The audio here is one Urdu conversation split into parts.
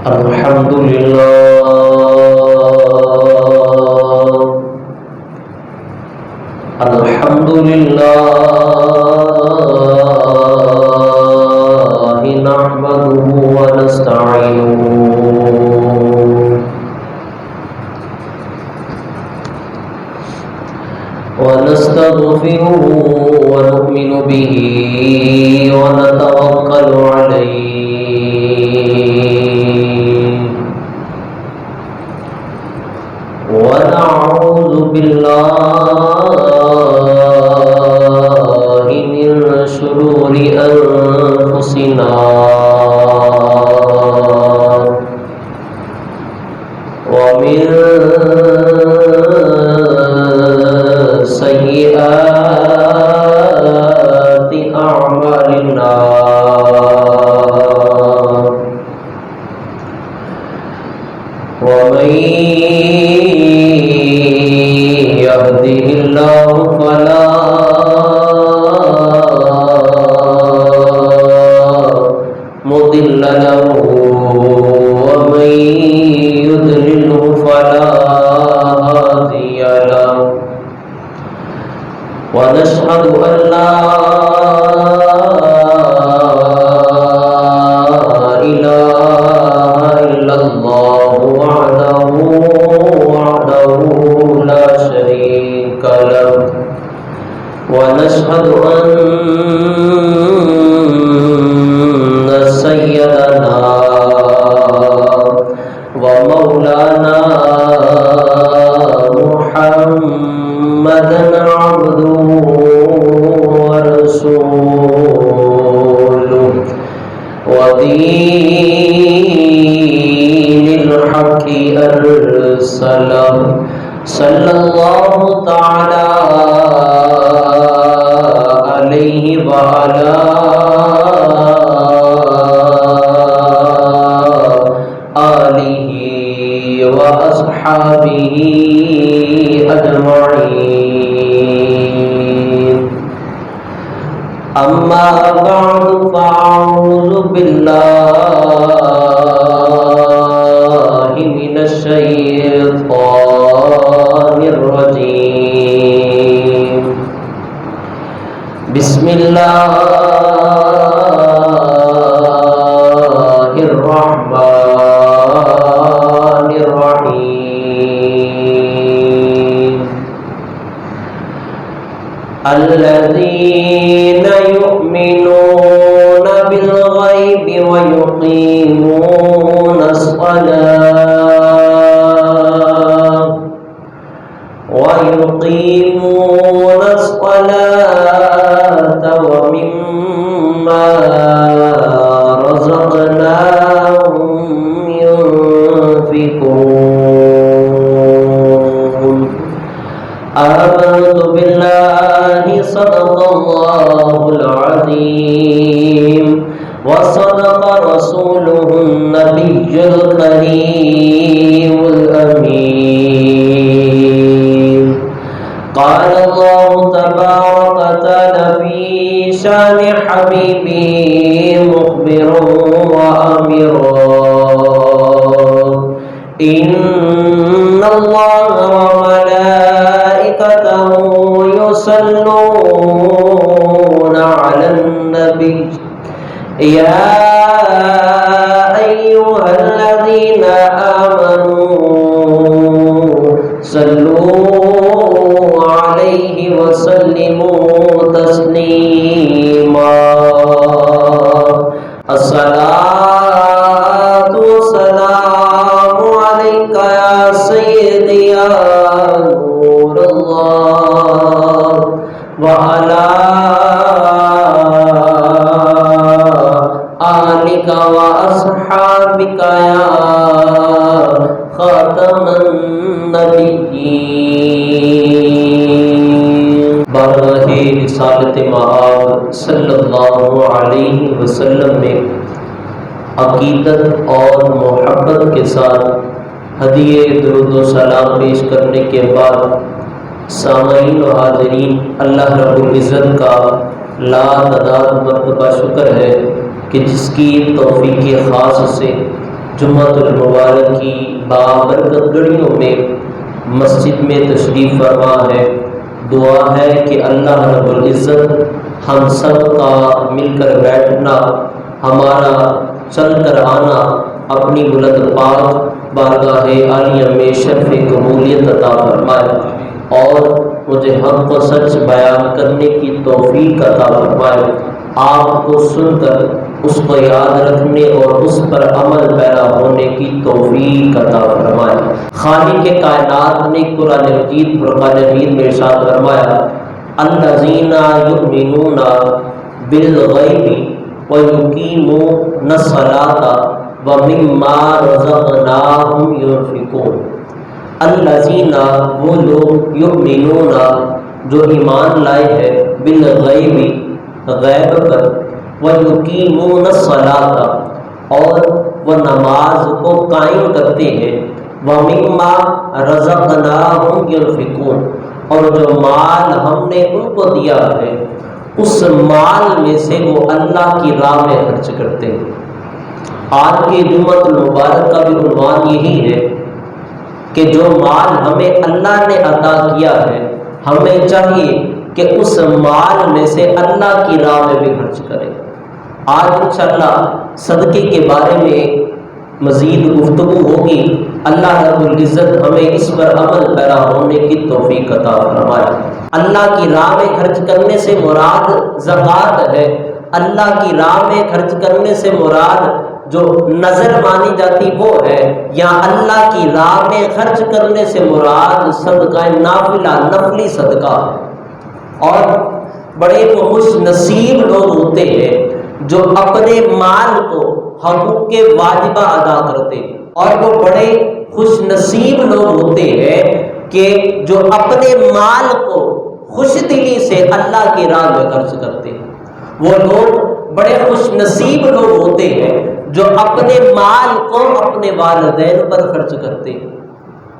الحمد لله الحمد لله نحمده ونستغفره ونؤمن به ونتوكل عليه ونعوذ بالله من شرور أنفسنا ومن سيئات أعمالنا ومن يهده الله فلا مضل له ومن يضلله فلا هادي له ونشهد أن لا إله إلا الله وحده لا شريك له ونشهد أن سيدنا ومولانا محمدا عبده ورسوله ودين الحق أرسله صلى الله تعالى عليه وعلى آله وأصحابه أجمعين أما بعد فأعوذ بالله من الشيطان الرجيم بسم الله الرحمن الرحيم الذين يؤمنون بالغيب ويقيمون الصلاة ومما رزقناهم ينفقون آمنت بالله صدق الله العظيم وصدق رسوله النبي الكريم الأمين قال الله تبارك وتعالى في شان حبيبه مخبرا وآمرا إن الله وملائكته يصلون على النبي يا أيها الذين آمنوا صلوا عليه وسلموا تسليما الصلاة والسلام عليك يا سيدي يا نور الله وعلى آلك وأصحابك يا خاتم النبيين بارگاہ رسالت مآب صلی اللہ علیہ وسلم میں عقیدت اور محبت کے ساتھ ہدیے درود و سلام پیش کرنے کے بعد سامعین و حاضرین، اللہ رب العزت کا لا تعداد مرتبہ شکر ہے کہ جس کی توفیق خاص سے جمعۃ المبارک کی بابرکت گھڑیوں میں مسجد میں تشریف فرما ہے۔ دعا ہے کہ اللہ رب العزت ہم سب کا مل کر بیٹھنا، ہمارا چل کر آنا اپنی بلند پاک بارگاہ عالیہ میں شرف قبولیت عطا فرمائے، اور مجھے حق و سچ بیان کرنے کی توفیق عطا فرمائے، آپ کو سن کر اس کو یاد رکھنے اور اس پر عمل پیرا ہونے کی توفیق عطا فرمائے۔ خالق کائنات نے قرآن مجید فرقان حمید میں ارشاد فرمایا، الذین یؤمنون بالغیب ویقیمون الصلاۃ ومما رزقناہم ینفقون۔ الذین وہ لوگ، یؤمنون جو ایمان لائے ہیں، بالغیب غیب پر، ویقیمون الصلاۃ اور وہ نماز کو قائم کرتے ہیں، ومما رزقناہم ینفقون اور جو مال ہم نے ان کو دیا ہے اس مال میں سے وہ اللہ کی راہ میں خرچ کرتے ہیں۔ آج کے جمعۃ المبارک کا بھی عنوان یہی ہے کہ جو مال ہمیں اللہ نے عطا کیا ہے ہمیں چاہیے کہ اس مال میں سے اللہ کی راہ میں بھی خرچ کریں۔ آج انشاءاللہ صدقے کے بارے میں مزید گفتگو ہوگی۔ اللہ رب العزت ہمیں اس پر عمل پیرا ہونے کی توفیق عطا فرمائے۔ اللہ کی راہ میں خرچ کرنے سے مراد زکوٰۃ ہے۔ اللہ کی راہ میں خرچ کرنے سے مراد جو نظر مانی جاتی وہ ہے، یا اللہ کی راہ میں خرچ کرنے سے مراد صدقہ نافلہ، نفلی صدقہ ہے۔ اور بڑے خوش نصیب لوگ ہوتے ہیں جو اپنے مال کو حقوق کے واجبہ ادا کرتے ہیں، اور وہ بڑے خوش نصیب لوگ ہوتے ہیں کہ جو اپنے مال کو خوش دلی سے اللہ کی راہ میں خرچ کرتے ہیں۔ وہ لوگ بڑے خوش نصیب لوگ ہوتے ہیں جو اپنے مال کو اپنے والدین پر خرچ کرتے ہیں۔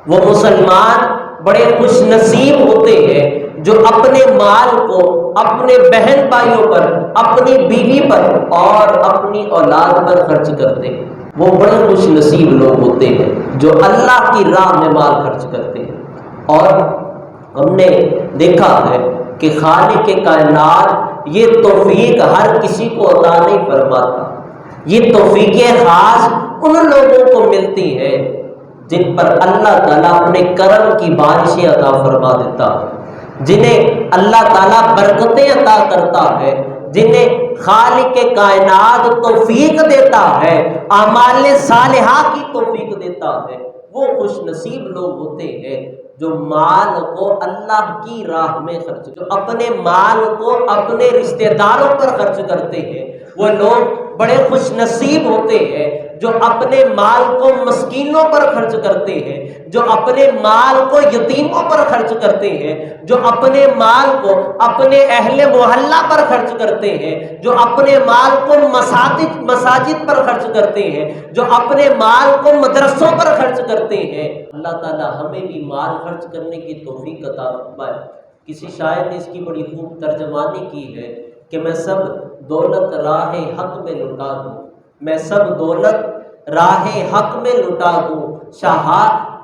وہ مسلمان بڑے خوش نصیب ہوتے ہیں جو اپنے مال کو اپنے بہن بھائیوں پر، اپنی بیوی پر اور اپنی اولاد پر خرچ کرتے ہیں۔ وہ بڑے خوش نصیب لوگ ہوتے ہیں جو اللہ کی راہ میں مال خرچ کرتے ہیں۔ اور ہم نے دیکھا ہے کہ خالق کائنات یہ توفیق ہر کسی کو عطا نہیں فرماتا۔ یہ توفیق خاص ان لوگوں کو ملتی ہے جن پر اللہ تعالیٰ اپنے کرم کی بارشیں عطا فرما دیتا ہے، جنہیں اللہ تعالیٰ برکتیں عطا کرتا ہے، جنہیں خالق کائنات توفیق دیتا ہے، اعمال صالحہ کی توفیق دیتا ہے۔ وہ خوش نصیب لوگ ہوتے ہیں جو مال کو اللہ کی راہ میں خرچ کرتے، اپنے مال کو اپنے رشتہ داروں پر خرچ کرتے ہیں۔ وہ لوگ بڑے خوش نصیب ہوتے ہیں جو اپنے مال کو مسکینوں پر خرچ کرتے ہیں، جو اپنے مال کو یتیموں پر خرچ کرتے ہیں، جو اپنے مال کو اپنے اہل محلہ پر خرچ کرتے ہیں، جو اپنے مال کو مساجد پر خرچ کرتے ہیں، جو اپنے مال کو مدرسوں پر خرچ کرتے ہیں۔ اللہ تعالی ہمیں بھی مال خرچ کرنے کی توفیق عطا فرمائے۔ کسی شاعر نے اس کی بڑی خوب ترجمانی کی ہے کہ میں سب دولت راہ حق میں لٹا دوں، میں سب دولت راہ حق میں لٹا دوں، شاہ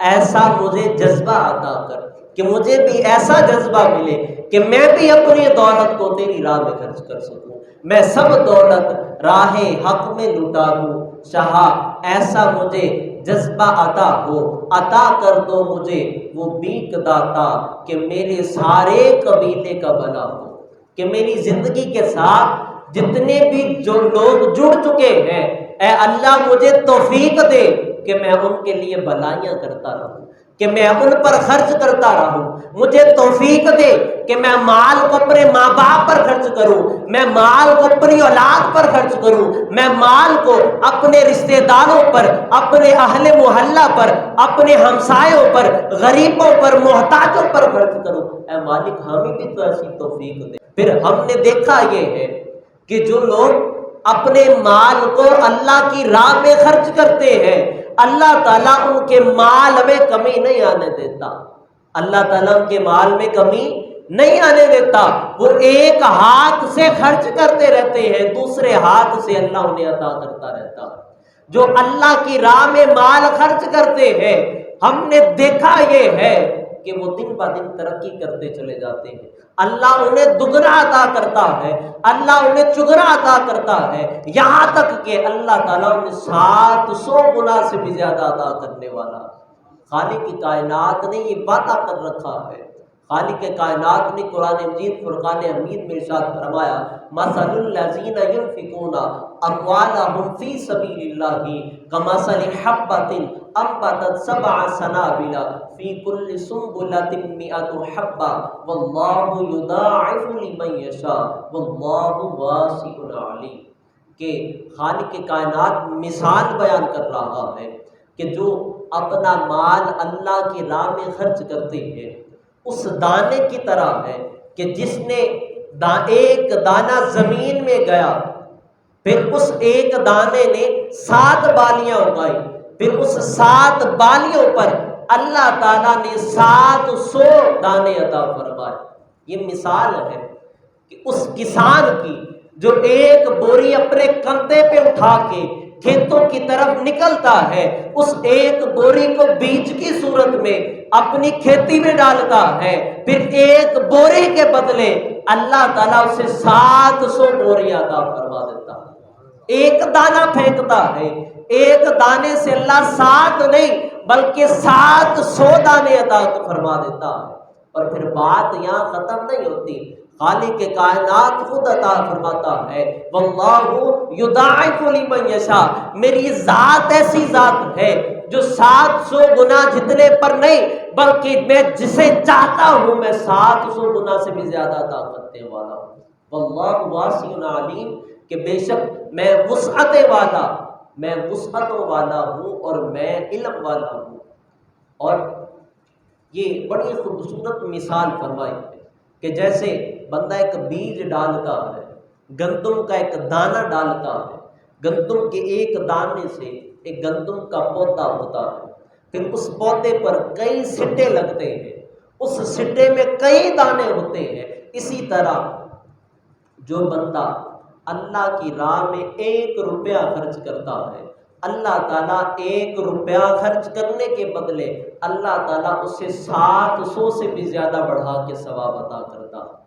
ایسا مجھے جذبہ عطا کر کہ مجھے بھی ایسا جذبہ ملے کہ میں بھی اپنی دولت کو تیری راہ میں خرچ کر سکوں۔ میں سب دولت راہ حق میں لٹا دوں، شاہ ایسا مجھے جذبہ عطا کر دو مجھے وہ بیک داتا کہ میرے سارے قبیلے کا بھلا ہو، کہ میری زندگی کے ساتھ جتنے بھی جو لوگ جڑ چکے ہیں، اے اللہ مجھے توفیق دے کہ میں ان کے لیے بھلائیاں کرتا رہوں، کہ میں ان پر خرچ کرتا رہوں۔ مجھے توفیق دے کہ میں مال کو اپنے ماں باپ پر خرچ کروں، میں مال کو اپنی اولاد پر خرچ کروں، میں مال کو اپنے رشتہ داروں پر، اپنے اہل محلہ پر، اپنے ہمسایوں پر، غریبوں پر، محتاجوں پر خرچ کروں۔ اے مالک ہمیں بھی تو ایسی توفیق دے۔ پھر ہم نے دیکھا یہ ہے کہ جو لوگ اپنے مال کو اللہ کی راہ میں خرچ کرتے ہیں، اللہ تعالیٰ ان کے مال میں کمی نہیں آنے دیتا۔ اللہ تعالیٰ ان کے مال میں کمی نہیں آنے دیتا۔ وہ ایک ہاتھ سے خرچ کرتے رہتے ہیں، دوسرے ہاتھ سے اللہ انہیں عطا کرتا رہتا۔ جو اللہ کی راہ میں مال خرچ کرتے ہیں، ہم نے دیکھا یہ ہے کہ وہ دن بہ دن ترقی کرتے چلے جاتے ہیں، اللہ انہیں دگنا عطا کرتا ہے، اللہ انہیں چگنا عطا کرتا ہے، یہاں تک کہ اللہ تعالیٰ انہیں 700 گنا سے بھی زیادہ عطا کرنے والا ہے۔ خالق کی کائنات نے یہ وعدہ کر رکھا ہے، خالق کائنات نے قرآن مجید فرقان حمید میں ارشاد فرمایا، مثل الذین ينفقون اموالهم فی سبیل اللہ کمثل حبۃ انبتت سبع سنابل فی کل سنبلۃ مئۃ حبۃ واللہ یضاعف لمن یشاء واللہ واسع علیم۔ کہ خالق کائنات مثال بیان کر رہا ہے کہ جو اپنا مال اللہ کی راہ میں خرچ کرتے ہیں اس دانے کی طرح ہے کہ جس نے ایک دانہ زمین میں گیا، پھر اس ایک دانے نے 7 بالیاں اگائی، پھر اس 7 بالیوں پر اللہ تعالیٰ نے 700 دانے عطا فرمائے۔ یہ مثال ہے کہ اس کسان کی جو ایک بوری اپنے کندھے پہ اٹھا کے کھیتوں کی طرف نکلتا ہے، اس ایک بوری کو بیج کی صورت میں اپنی کھیتی میں ڈالتا ہے، پھر ایک بوری کے بدلے اللہ تعالیٰ اسے 700 بوریاں عطا فرما دیتا ہے۔ ایک دانہ پھینکتا ہے، ایک دانے سے اللہ 7 نہیں بلکہ 700 دانے عطا فرما دیتا ہے۔ اور پھر بات یہاں ختم نہیں ہوتی، خالق کائنات خود عطا فرماتا ہے، واللہ یضاعف لمن یشاء، میری ذات ایسی ذات ہے جو 700 گنا جتنے پر نہیں بلکہ میں جسے چاہتا ہوں میں 700 گنا سے بھی زیادہ طاقت دینے والا ہوں۔ واللہ واسع علیم، کہ بے شک میں وسعت والا ہوں اور میں علم والا ہوں۔ اور یہ بڑی خوبصورت مثال فرمائی کہ جیسے بندہ ایک بیج ڈالتا ہے، گندم کا ایک دانہ ڈالتا ہے، گندم کے ایک دانے سے ایک گندم کا پودا ہوتا ہے، پھر اس پودے پر کئی سٹے لگتے ہیں، اس سٹے میں کئی دانے ہوتے ہیں۔ اسی طرح جو بندہ اللہ کی راہ میں 1 روپیہ خرچ کرتا ہے، اللہ تعالیٰ 1 روپیہ خرچ کرنے کے بدلے اللہ تعالیٰ اسے 700 سے بھی زیادہ بڑھا کے ثواب عطا کرتا ہے۔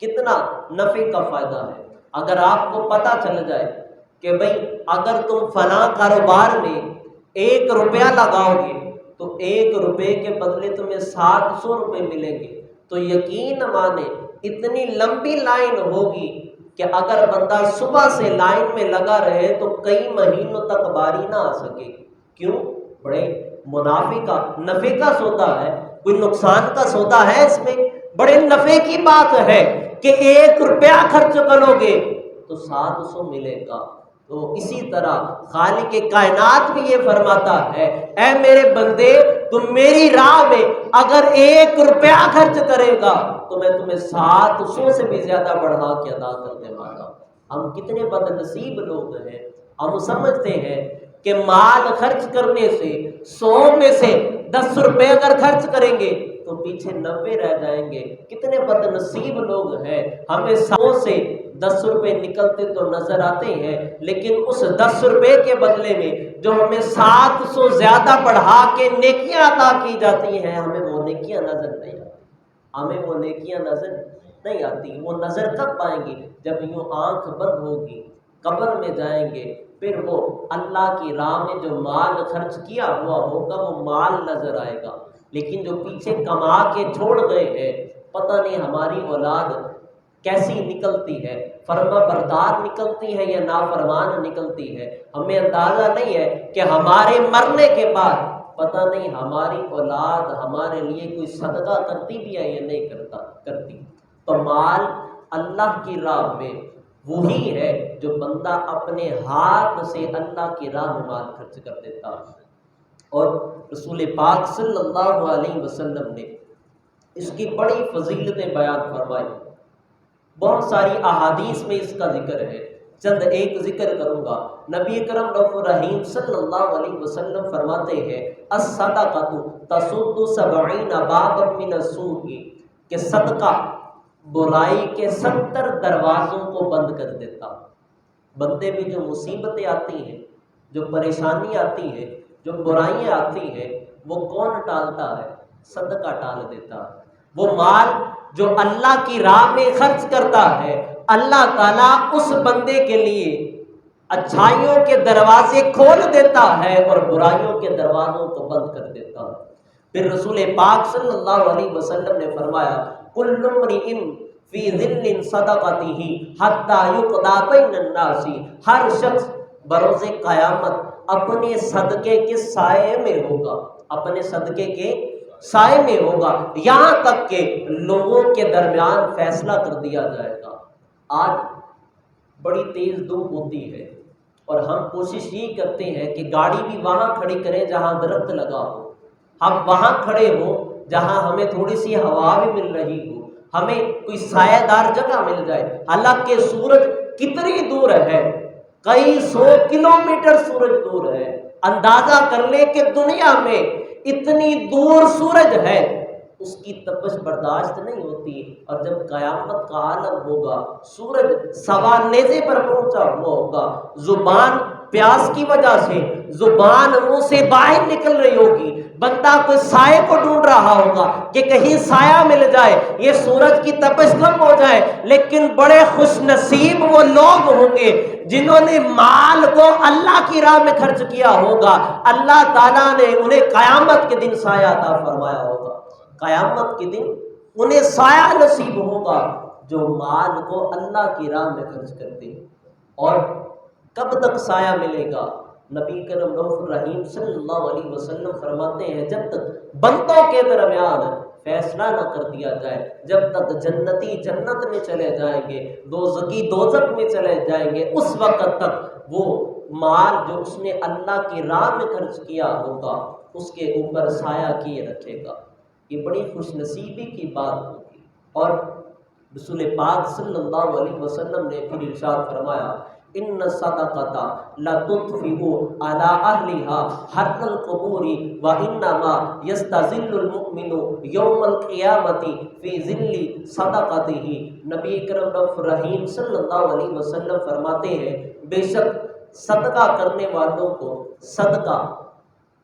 کتنا نفع کا فائدہ ہے اگر آپ کو پتہ چل جائے کہ بھئی اگر تم فلاں کاروبار میں 1 روپیہ لگاؤ گے تو 1 روپے کے بدلے تمہیں 700 روپے ملیں گے، تو یقین مانے اتنی لمبی لائن ہوگی کہ اگر بندہ صبح سے لائن میں لگا رہے تو کئی مہینوں تک باری نہ آ سکے۔ کیوں؟ بڑے منافع کا نفع کا سودا ہے، کوئی نقصان کا سودا ہے اس میں؟ بڑے نفع کی بات ہے کہ 1 روپیہ خرچ کرو گے تو 700 ملے گا۔ تو اسی طرح خالق کائنات بھی یہ فرماتا ہے، اے میرے بندے تم میری راہ میں اگر 1 روپیہ خرچ کرے گا تو میں تمہیں 700 سے بھی زیادہ بڑھا کے ادا کرنے والا ہوں۔ ہم کتنے بد نصیب لوگ ہیں، ہم سمجھتے ہیں کہ مال خرچ کرنے سے 100 میں سے 10 روپے اگر خرچ کریں گے تو پیچھے 90 رہ جائیں گے۔ کتنے بد نصیب لوگ ہیں، ہمیں 100 سے 10 روپے نکلتے تو نظر آتے ہیں، لیکن اس 10 روپے کے بدلے میں جو ہمیں 700 زیادہ بڑھا کے نیکیاں عطا کی جاتی ہیں، ہمیں وہ نیکیاں نظر نہیں آتی، ہمیں وہ نیکیاں نظر نہیں آتی۔ وہ نظر کب آئیں گی؟ جب یوں آنکھ بند ہوگی، قبر میں جائیں گے، پھر وہ اللہ کی راہ میں جو مال خرچ کیا ہوا ہوگا وہ مال نظر آئے گا، لیکن جو پیچھے کما کے چھوڑ گئے ہیں، پتہ نہیں ہماری اولاد کیسی نکلتی ہے، فرما بردار نکلتی ہے یا نافرمان نکلتی ہے، ہمیں اندازہ نہیں ہے کہ ہمارے مرنے کے بعد پتہ نہیں ہماری اولاد ہمارے لیے کوئی صدقہ کرتی بھی ہے یا نہیں کرتی۔ تو مال اللہ کی راہ میں وہی ہے جو بندہ اپنے ہاتھ سے اللہ کی راہ میں مال خرچ کر دیتا ہے۔ اور رسول پاک صلی اللہ علیہ وسلم نے اس کی بڑی فضیلتیں بیان فرمائی، بہت ساری احادیث میں اس کا ذکر ہے، چند ایک ذکر کروں گا۔ نبی کرم رؤوف الرحیم صلی اللہ علیہ وسلم فرماتے ہیں، الصدقۃ تصد 70 بابا من السوء، کہ صدقہ برائی کے 70 دروازوں کو بند کر دیتا۔ بندے میں جو مصیبتیں آتی ہیں جو پریشانی آتی ہے، جو برائیاں آتی ہیں، وہ کون ٹالتا ہے؟ صدقہ ٹال دیتا ہے۔ وہ مال جو اللہ کی راہ میں خرچ کرتا ہے، اللہ تعالیٰ اس بندے کے لیے اچھائیوں کے دروازے کھول دیتا ہے اور برائیوں کے دروازوں کو بند کر دیتا ہے۔ پھر رسول پاک صلی اللہ علیہ وسلم نے فرمایا کل امرئ فی ظل صدقتہ حتی یقضی بین الناس، ہر شخص بروز قیامت اپنے صدقے کے سائے میں ہوگا، اپنے صدقے کے سائے میں ہوگا، یہاں تک کہ لوگوں کے درمیان فیصلہ کر دیا جائے گا۔ آج بڑی تیز دھوپ ہوتی ہے اور ہم کوشش یہ کرتے ہیں کہ گاڑی بھی وہاں کھڑی کریں جہاں درخت لگا ہو، ہم وہاں کھڑے ہوں جہاں ہمیں تھوڑی سی ہوا بھی مل رہی ہو، ہمیں کوئی سایہ دار جگہ مل جائے۔ حالانکہ سورج کتنی دور ہے، کئی 100 کلومیٹر سورج دور ہے۔ اندازہ کر لیں کہ دنیا میں اتنی دور سورج ہے، اس کی تپش برداشت نہیں ہوتی، اور جب قیامت کا عالم ہوگا، سورج سوا نیزے پر پہنچا ہوا ہوگا، زبان پیاس کی وجہ سے زبان منہ سے باہر نکل رہی ہوگی، بندہ کوئی سائے کو ڈھونڈ رہا ہوگا کہ کہیں سایہ مل جائے، یہ سورج کی تپش کم ہو جائے۔ لیکن بڑے خوش نصیب وہ لوگ ہوں گے جنہوں نے مال کو اللہ کی راہ میں خرچ کیا ہوگا، اللہ تعالیٰ نے انہیں قیامت کے دن سایہ عطا فرمایا ہوگا۔ قیامت کے دن انہیں سایہ نصیب ہوگا جو مال کو اللہ کی راہ میں خرچ کرتے ہیں۔ اور کب تک سایہ ملے گا؟ نبی کرم رؤوف الرحیم صلی اللہ علیہ وسلم فرماتے ہیں جب تک بندوں کے درمیان فیصلہ نہ کر دیا جائے، جب تک جنتی جنت میں چلے جائیں گے، دوزخی دوزخ میں چلے جائیں گے، اس وقت تک وہ مال جو اس نے اللہ کی راہ میں خرچ کیا ہوگا اس کے اوپر سایہ کیے رکھے گا۔ یہ بڑی خوش نصیبی کی بات ہوگی۔ اور رسول پاک صلی اللہ علیہ وسلم نے پھر ارشاد فرمایا ان الصدقۃ لتطفئ علی اہلها حر القبور وانما یستظل المؤمن یوم القیامۃ فی ظل صدقتہ۔ نبی کرم رؤوف الرحیم صلی اللہ علیہ وسلم فرماتے ہیں بے شک صدقہ کرنے والوں کو صدقہ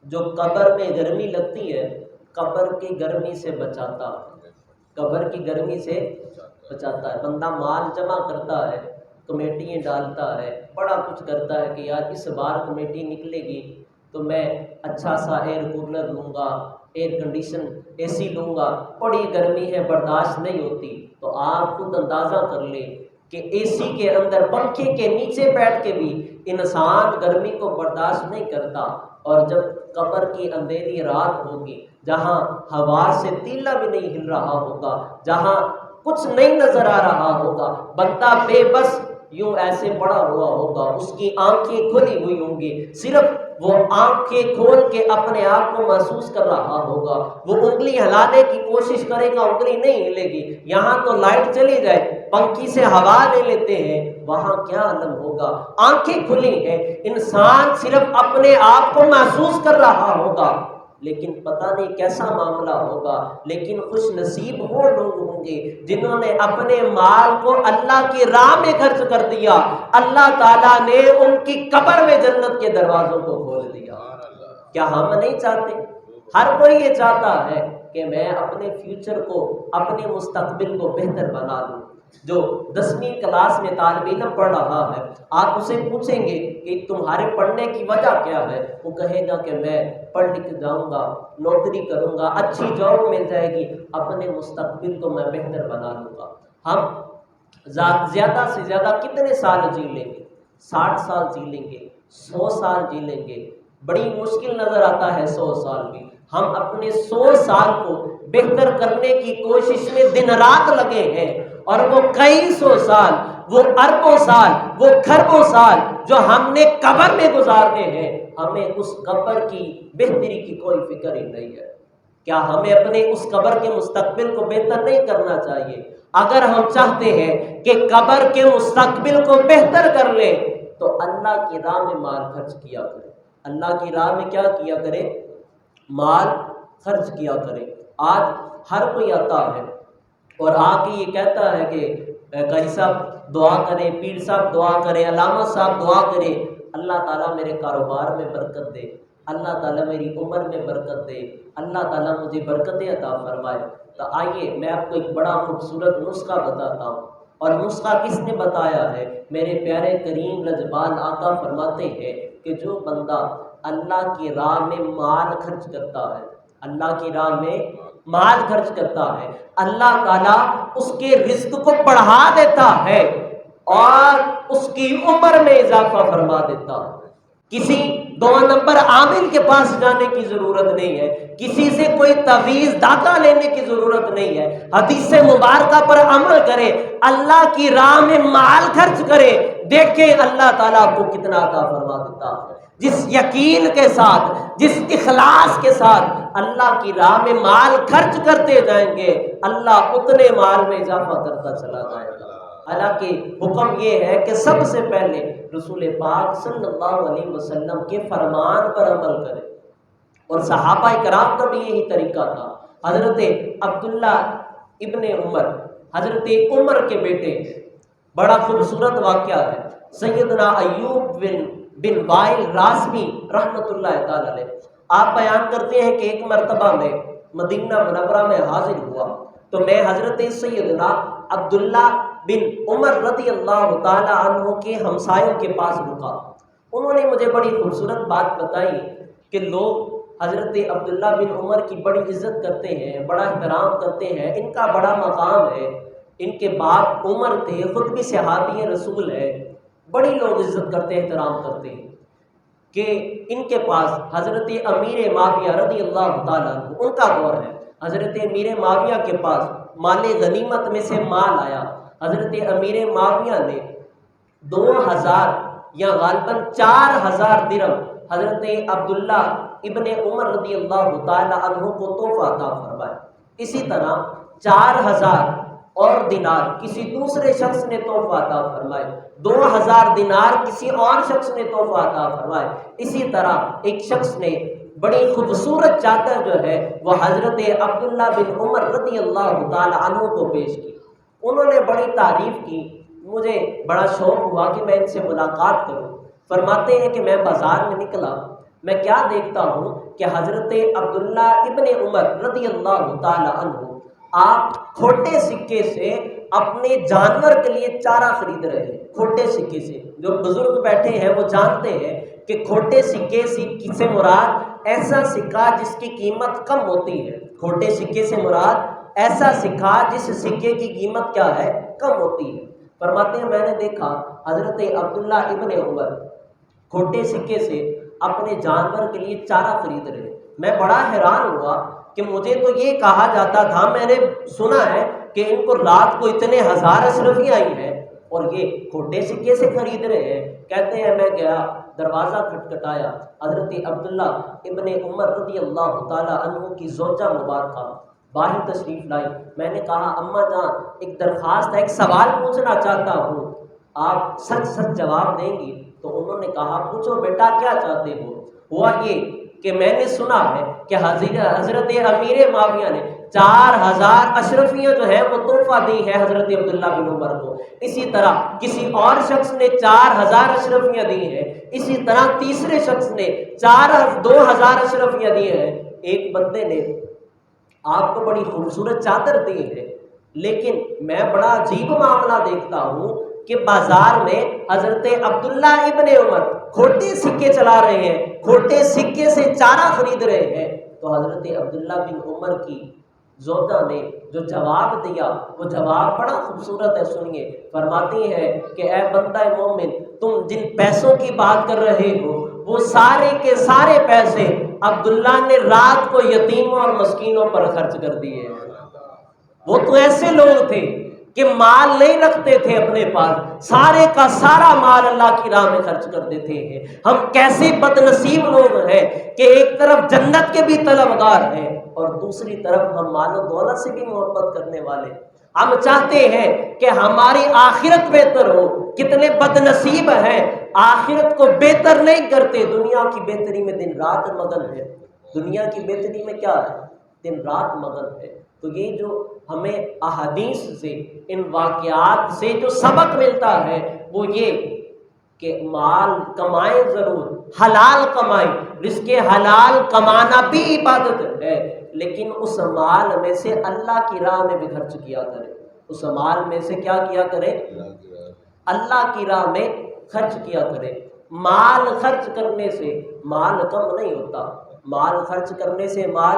جو قبر میں گرمی لگتی ہے، قبر کی گرمی سے بچاتا ہے، قبر کی گرمی سے بچاتا ہے۔ بندہ مال جمع کرتا ہے، کمیٹیاں ڈالتا ہے، بڑا کچھ کرتا ہے کہ یار اس بار کمیٹی نکلے گی تو میں اچھا سا ایئر کولر لوں گا، ایئر کنڈیشن اے سی لوں گا، بڑی گرمی ہے برداشت نہیں ہوتی۔ تو آپ خود اندازہ کر لیں کہ اے سی کے اندر پنکھے کے نیچے بیٹھ کے بھی انسان گرمی کو برداشت نہیں کرتا، اور جب قبر کی اندھیری رات ہوگی جہاں ہوا سے تیلا بھی نہیں ہل رہا ہوگا، جہاں کچھ نہیں نظر آ رہا ہوگا، بندہ بے بس یوں ایسے پڑا ہوا ہوگا، اس کی آنکھیں کھلی ہوئی ہوں گی، صرف وہ آنکھیں کھول کے اپنے آپ کو محسوس کر رہا ہوگا، وہ انگلی ہلانے کی کوشش کرے گا، انگلی نہیں ہلے گی، یہاں تو لائٹ چلی جائے پنکھی سے ہوا لے لیتے ہیں، وہاں کیا عالم ہوگا؟ آنکھیں کھلی ہیں، انسان صرف اپنے آپ کو محسوس کر رہا ہوگا، لیکن پتہ نہیں کیسا معاملہ ہوگا۔ لیکن خوش نصیب وہ لوگ ہوں گے جنہوں نے اپنے مال کو اللہ کی راہ میں خرچ کر دیا، اللہ تعالیٰ نے ان کی قبر میں جنت کے دروازوں کو کھول دیا۔ کیا ہم نہیں چاہتے؟ ہر کوئی یہ چاہتا ہے کہ میں اپنے فیوچر کو، اپنے مستقبل کو بہتر بنا لوں۔ جو 10ویں کلاس میں طالب علم پڑھ رہا ہے، آپ اسے پوچھیں گے کہ تمہارے پڑھنے کی وجہ کیا ہے، وہ کہے گا کہ میں پڑھ لکھ جاؤں گا، نوکری کروں گا، اچھی جاب مل جائے گی، اپنے مستقبل کو میں بہتر بنا لوں گا۔ ہم زیادہ سے زیادہ کتنے سال جی لیں گے؟ 60 سال جی لیں گے، 100 سال جی لیں گے، بڑی مشکل نظر آتا ہے 100 سال بھی۔ ہم اپنے 100 سال کو بہتر کرنے کی کوشش میں دن رات لگے ہیں، اور وہ کئی 100 سال، وہ اربوں سال، وہ کھربوں سال جو ہم نے قبر میں گزارنے ہیں، ہمیں اس قبر کی بہتری کی کوئی فکر ہی نہیں ہے۔ کیا ہمیں اپنے اس قبر کے مستقبل کو بہتر نہیں کرنا چاہیے؟ اگر ہم چاہتے ہیں کہ قبر کے مستقبل کو بہتر کر لیں تو اللہ کی راہ میں مال خرچ کیا کرے۔ اللہ کی راہ میں کیا کیا کرے؟ مال خرچ کیا کرے۔ آج ہر کوئی آتا ہے اور آ کے یہ کہتا ہے کہ قاری صاحب دعا کریں، پیر صاحب دعا کریں، علامہ صاحب دعا کریں، اللہ تعالیٰ میرے کاروبار میں برکت دے، اللہ تعالیٰ میری عمر میں برکت دے، اللہ تعالیٰ مجھے برکتیں عطا فرمائے۔ تو آئیے میں آپ کو ایک بڑا خوبصورت نسخہ بتاتا ہوں، اور نسخہ کس نے بتایا ہے؟ میرے پیارے کریم لجپال آقا فرماتے ہیں کہ جو بندہ اللہ کی راہ میں مال خرچ کرتا ہے، اللہ کی راہ میں مال خرچ کرتا ہے، اللہ تعالیٰ اس کے رزق کو بڑھا دیتا ہے اور اس کی عمر میں اضافہ فرما دیتا ہے۔ کسی 2 نمبر عامل کے پاس جانے کی ضرورت نہیں ہے، کسی سے کوئی تعویذ داتا لینے کی ضرورت نہیں ہے۔ حدیث مبارکہ پر عمل کرے، اللہ کی راہ میں مال خرچ کرے، دیکھیں اللہ تعالیٰ آپ کو کتنا عطا فرما دیتا ہے۔ جس یقین کے ساتھ، جس اخلاص کے ساتھ اللہ کی راہ میں مال خرچ کرتے جائیں گے، اللہ اتنے مال میں اضافہ کرتا چلا جائے گا۔ حالانکہ حکم یہ ہے کہ سب سے پہلے رسول پاک صلی اللہ علیہ وسلم کے فرمان پر عمل کرے، اور صحابہ کرام کا بھی یہی طریقہ تھا۔ حضرت عبداللہ ابن عمر، حضرت عمر کے بیٹے، بڑا خوبصورت واقعہ ہے۔ سیدنا ایوب بن وائل رازمی رحمۃ اللہ تعالی علیہ، آپ بیان کرتے ہیں کہ ایک مرتبہ میں مدینہ منورہ میں حاضر ہوا تو میں حضرت سیدنا عبداللہ بن عمر رضی اللہ تعالی عنہ کے ہمسایوں کے پاس رکا۔ انہوں نے مجھے بڑی خوبصورت بات بتائی کہ لوگ حضرت عبداللہ بن عمر کی بڑی عزت کرتے ہیں، بڑا احترام کرتے ہیں، ان کا بڑا مقام ہے، ان کے باپ عمر تھے، خود بھی صحابی رسول ہے، بڑی لوگ عزت کرتے ہیں، احترام کرتے ہیں کہ ان کے پاس حضرت امیر معاویہ رضی اللہ تعالیٰ عنہ، ان کا دور ہے، حضرت امیر معاویہ کے پاس مال غنیمت میں سے مال آیا۔ حضرت امیر معاویہ نے 2000 یا غالباً 4000 درہم حضرت عبداللہ ابن عمر رضی اللہ تعالی عنہ کو تحفہ عطا فرمایا۔ اسی طرح 4000 اور دینار کسی دوسرے شخص نے تحفہ عطا فرمائے، 2000 دینار کسی اور شخص نے تحفہ عطا فرمائے۔ اسی طرح ایک شخص نے بڑی خوبصورت چادر جو ہے وہ حضرت عبداللہ بن عمر رضی اللہ تعالی عنہ کو پیش کی۔ انہوں نے بڑی تعریف کی، مجھے بڑا شوق ہوا کہ میں ان سے ملاقات کروں۔ فرماتے ہیں کہ میں بازار میں نکلا، میں کیا دیکھتا ہوں کہ حضرت عبداللہ ابن عمر رضی اللہ تعالی عنہ آپ کھوٹے سکے سے اپنے جانور کے لیے چارہ خرید رہے ہیں۔ کھوٹے سکے سے، جو بزرگ بیٹھے ہیں وہ جانتے ہیں کہ کھوٹے سکے سے مراد ایسا سکہ جس کی قیمت کم ہوتی ہے۔ کھوٹے سکے سے مراد ایسا سکہ جس سکے کی قیمت کیا ہے؟ کم ہوتی ہے۔ فرماتے ہیں میں نے دیکھا حضرت عبداللہ ابن عمر کھوٹے سکے سے اپنے جانور کے لیے چارہ خرید رہے۔ میں بڑا حیران ہوا کہ مجھے تو یہ کہا جاتا تھا، میں نے سنا ہے کہ ان کو رات کو اتنے ہزار اشرفیاں آئی ہیں اور یہ کھوٹے سکے سے خرید رہے ہیں۔ کہتے ہیں میں گیا، دروازہ کھٹکھٹایا، حضرت عبداللہ ابن عمر رضی اللہ تعالی عنہ کی زوجہ مبارکہ باہر تشریف لائی۔ میں نے کہا اماں جان ایک درخواست ہے، ایک سوال پوچھنا چاہتا ہوں، آپ سچ سچ جواب دیں گی؟ تو انہوں نے کہا پوچھو بیٹا کیا چاہتے ہو؟ ہوا یہ کہ میں نے سنا ہے کہ حضرت امیر معاویہ نے 4000 اشرفیاں جو ہے وہ تحفہ دی ہے حضرت عبداللہ بن عمر کو، اسی طرح کسی اور شخص نے 4000 اشرفیاں دی ہیں، اسی طرح تیسرے شخص نے 2000 اشرفیاں دی ہیں۔ ایک بندے نے آپ کو بڑی خوبصورت چادر دی ہے، لیکن میں بڑا عجیب معاملہ دیکھتا ہوں کہ بازار میں حضرت عبداللہ ابن عمر کھوٹے سکے چلا رہے ہیں، کھوٹے سکے سے چارہ خرید رہے ہیں۔ تو حضرت عبداللہ بن عمر کی زوجہ نے جو جواب دیا وہ جواب بڑا خوبصورت ہے، سنیے۔ فرماتی ہے کہ اے بندہ مومن، تم جن پیسوں کی بات کر رہے ہو وہ سارے کے سارے پیسے عبداللہ نے رات کو یتیموں اور مسکینوں پر خرچ کر دیے۔ وہ تو ایسے لوگ تھے کہ مال نہیں رکھتے تھے اپنے پاس، سارے کا سارا مال اللہ کی راہ میں خرچ کر دیتے ہیں۔ ہم کیسے بد نصیب لوگ ہیں کہ ایک طرف جنت کے بھی طلبگار ہیں اور دوسری طرف ہم مال و دولت سے بھی محبت کرنے والے۔ ہم چاہتے ہیں کہ ہماری آخرت بہتر ہو، کتنے بد نصیب ہیں آخرت کو بہتر نہیں کرتے، دنیا کی بہتری میں دن رات مگن ہے۔ دنیا کی بہتری میں کیا ہے؟ دن رات مگن ہے۔ تو یہ جو ہمیں احادیث سے، ان واقعات سے جو سبق ملتا ہے وہ یہ کہ مال کمائیں ضرور، حلال کمائیں، رزق حلال کمانا بھی عبادت ہے، لیکن اس مال میں سے اللہ کی راہ میں بھی خرچ کیا کرے، اس مال میں سے کیا کیا کرے؟ اللہ کی راہ میں خرچ کیا کرے۔ مال خرچ کرنے سے مال کم نہیں ہوتا، مال خرچ کرنے سے مال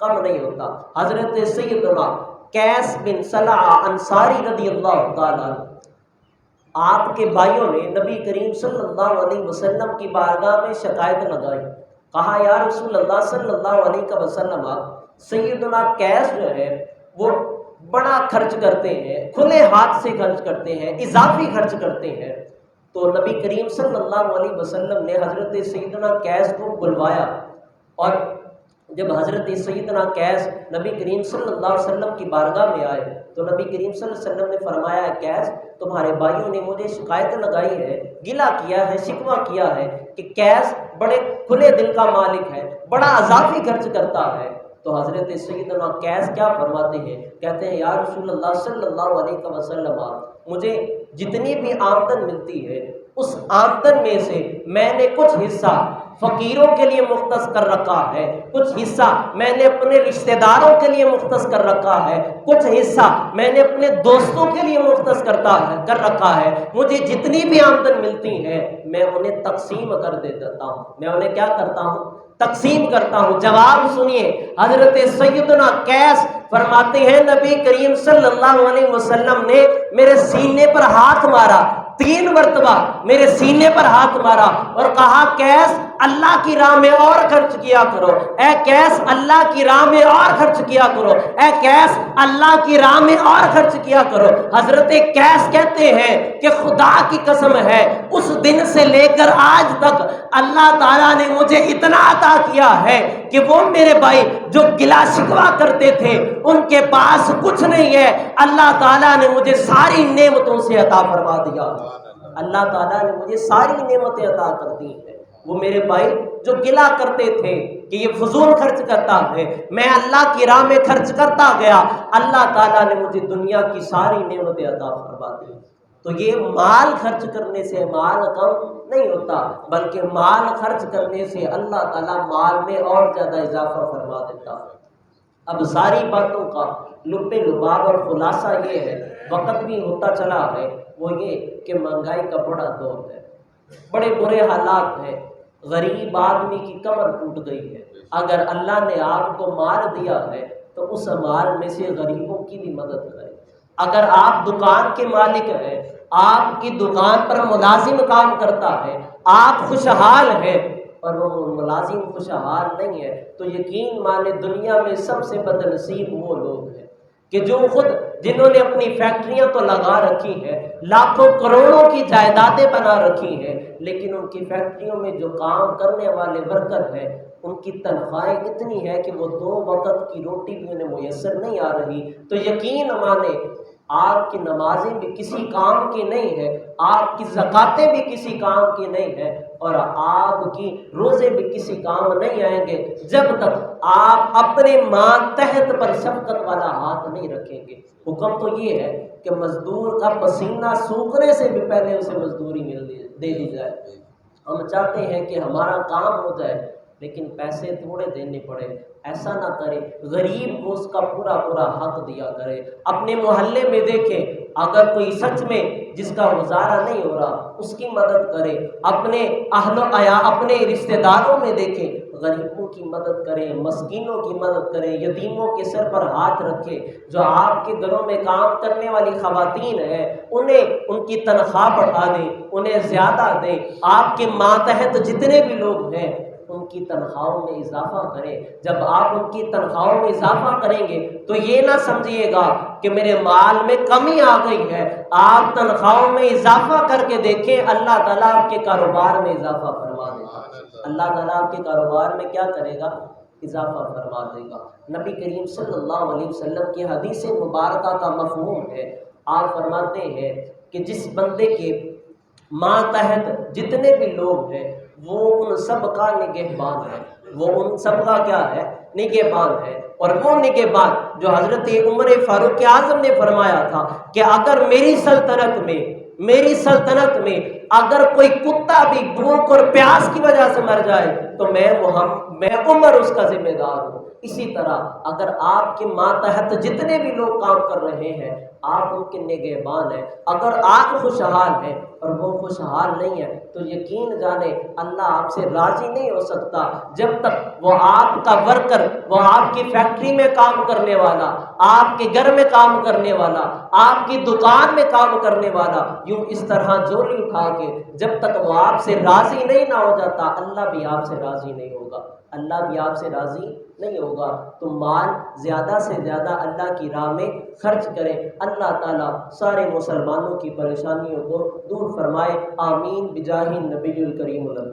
کم نہیں ہوتا۔ حضرت سیدنا قیس بن صلعہ انصاری رضی اللہ تعالیٰ عنہ، آپ کے بھائیوں نے نبی کریم صلی اللہ علیہ وسلم کی بارگاہ میں شکایت لگائی، کہا یا رسول اللہ صلی اللہ علیہ وسلم، سیدنا قیس جو ہے وہ بڑا خرچ کرتے ہیں، کھلے ہاتھ سے خرچ کرتے ہیں، اضافی خرچ کرتے ہیں۔ تو نبی کریم صلی اللہ علیہ وسلم نے حضرت سیدنا قیس کو بلوایا، اور جب حضرت سیدنا قیس نبی کریم صلی اللہ علیہ وسلم کی بارگاہ میں آئے تو نبی کریم صلی اللہ علیہ وسلم نے فرمایا، قیس تمہارے بھائیوں نے مجھے شکایت لگائی ہے، گلہ کیا ہے، شکوہ کیا ہے کہ قیس بڑے کھلے دل کا مالک ہے، بڑا اضافی خرچ کرتا ہے۔ تو حضرت سیدنا قیس کیا فرماتے ہیں؟ کہتے ہیں یا رسول اللہ صلی اللہ علیہ وسلم، مجھے جتنی بھی آمدن ملتی ہے اس آمدن میں سے میں نے کچھ حصہ فقیروں کے لیے مختص کر رکھا ہے، کچھ حصہ میں نے اپنے رشتہ داروں کے لیے مختص کر رکھا ہے، کچھ حصہ میں نے اپنے دوستوں کے لیے مختص کر رکھا ہے۔ مجھے جتنی بھی آمدن ملتی ہے میں انہیں تقسیم کر دیتا ہوں، میں انہیں کیا کرتا ہوں؟ تقسیم کرتا ہوں۔ جواب سنیے، حضرت سیدنا قیس فرماتے ہیں نبی کریم صلی اللہ علیہ وسلم نے میرے سینے پر ہاتھ مارا، 3 مرتبہ میرے سینے پر ہاتھ مارا اور کہا قیس اللہ کی راہ میں اور خرچ کیا کرو، اے قیس اللہ کی راہ میں اور خرچ کیا کرو، اے قیس اللہ کی راہ میں اور خرچ کیا کرو۔ حضرت قیس کہتے ہیں کہ خدا کی قسم ہے اس دن سے لے کر آج تک اللہ تعالیٰ نے مجھے اتنا عطا کیا ہے کہ وہ میرے بھائی جو گلا شکوا کرتے تھے ان کے پاس کچھ نہیں ہے، اللہ تعالیٰ نے مجھے ساری نعمتوں سے عطا فرما دیا، اللہ تعالیٰ نے مجھے ساری نعمتیں عطا کر دی ہیں۔ وہ میرے بھائی جو گلا کرتے تھے کہ یہ فضول خرچ کرتا ہے، میں اللہ کی راہ میں خرچ کرتا گیا، اللہ تعالیٰ نے مجھے دنیا کی ساری نعمتیں عطا فرما دی۔ تو یہ مال خرچ کرنے سے مال کم نہیں ہوتا، بلکہ مال خرچ کرنے سے اللہ تعالیٰ مال میں اور زیادہ اضافہ فرما دیتا ہے۔ اب ساری باتوں کا لب لباب اور خلاصہ یہ ہے، وقت بھی ہوتا چلا ہے، وہ یہ کہ مہنگائی کا بڑا دور ہے، بڑے برے حالات ہیں، غریب آدمی کی کمر ٹوٹ گئی ہے۔ اگر اللہ نے آپ کو مال دیا ہے تو اس مال میں سے غریبوں کی بھی مدد کرے۔ اگر آپ دکان کے مالک ہیں، آپ کی دکان پر ملازم کام کرتا ہے، آپ خوشحال ہیں اور وہ ملازم خوشحال نہیں ہے، تو یقین مانے دنیا میں سب سے بد نصیب وہ لوگ ہیں کہ جو خود جنہوں نے اپنی فیکٹریاں تو لگا رکھی ہیں، لاکھوں کروڑوں کی جائیدادیں بنا رکھی ہیں، لیکن ان کی فیکٹریوں میں جو کام کرنے والے ورکر ہیں ان کی تنخواہیں اتنی ہے کہ وہ 2 وقت کی روٹی بھی انہیں میسر نہیں آ رہی۔ تو یقین مانے آپ کی نمازیں بھی کسی کام کی نہیں ہے، آپ کی زکاتیں بھی کسی کام کی نہیں ہے، اور آپ کی روزے بھی کسی کام نہیں آئیں گے جب تک آپ اپنے ماتحت پر شفقت والا ہاتھ نہیں رکھیں گے۔ حکم تو یہ ہے کہ مزدور کا پسینہ سوکھنے سے بھی پہلے اسے مزدوری دے دی جائے۔ ہم چاہتے ہیں کہ ہمارا کام ہو جائے لیکن پیسے تھوڑے دینے پڑے، ایسا نہ کرے، غریب کو اس کا پورا پورا حق دیا کرے۔ اپنے محلے میں دیکھیں اگر کوئی سچ میں جس کا گزارا نہیں ہو رہا اس کی مدد کرے، اپنے اہل و عیال اپنے رشتہ داروں میں دیکھیں غریبوں کی مدد کریں، مسکینوں کی مدد کریں، یتیموں کے سر پر ہاتھ رکھیں۔ جو آپ کے گھروں میں کام کرنے والی خواتین ہیں انہیں ان کی تنخواہ بڑھا دیں، انہیں زیادہ دیں، آپ کے ماتحت جتنے بھی لوگ ہیں ان کی تنخواہوں میں اضافہ کریں۔ جب آپ ان کی تنخواہوں میں اضافہ کریں گے تو یہ نہ سمجھیے گا کہ میرے مال میں کمی آ گئی ہے، آپ تنخواہوں میں اضافہ کر کے دیکھیں، اللہ تعالیٰ آپ کے کاروبار میں اضافہ فرما دے گا، اللہ تعالیٰ آپ کے کاروبار میں کیا کرے گا؟ اضافہ فرما دے گا۔ نبی کریم صلی اللہ علیہ وسلم کی حدیث مبارکہ کا مفہوم ہے، آپ فرماتے ہیں کہ جس بندے کے ماتحت جتنے بھی لوگ ہیں وہ ان سب کا نگہبان ہے، وہ ان سب کا کیا ہے؟ نگہبان ہے۔ اور وہ نگہبان جو حضرت عمر فاروق اعظم نے فرمایا تھا کہ اگر میری سلطنت میں اگر کوئی کتا بھی بھوک اور پیاس کی وجہ سے مر جائے تو میں عمر اس کا ذمہ دار ہوں۔ اسی طرح اگر آپ کے ماتحت جتنے بھی لوگ کام کر رہے ہیں آپ ان کے نگہبان ہیں، اگر آپ خوشحال ہیں اور وہ خوشحال نہیں ہے تو یقین جانے اللہ آپ سے راضی نہیں ہو سکتا جب تک وہ آپ کا ورکر، وہ آپ کی فیکٹری میں کام کرنے والا، آپ کے گھر میں کام کرنے والا، آپ کی دکان میں کام کرنے والا یوں اس طرح جولی اٹھا کے جب تک وہ آپ سے راضی نہیں نہ ہو جاتا اللہ بھی آپ سے راضی نہیں ہوگا، اللہ بھی آپ سے راضی نہیں ہوگا۔ تو مال زیادہ سے زیادہ اللہ کی راہ میں خرچ کریں، اللہ تعالیٰ سارے مسلمانوں کی پریشانیوں کو دور فرمائے، آمین بجاہ النبی الکریم النبی۔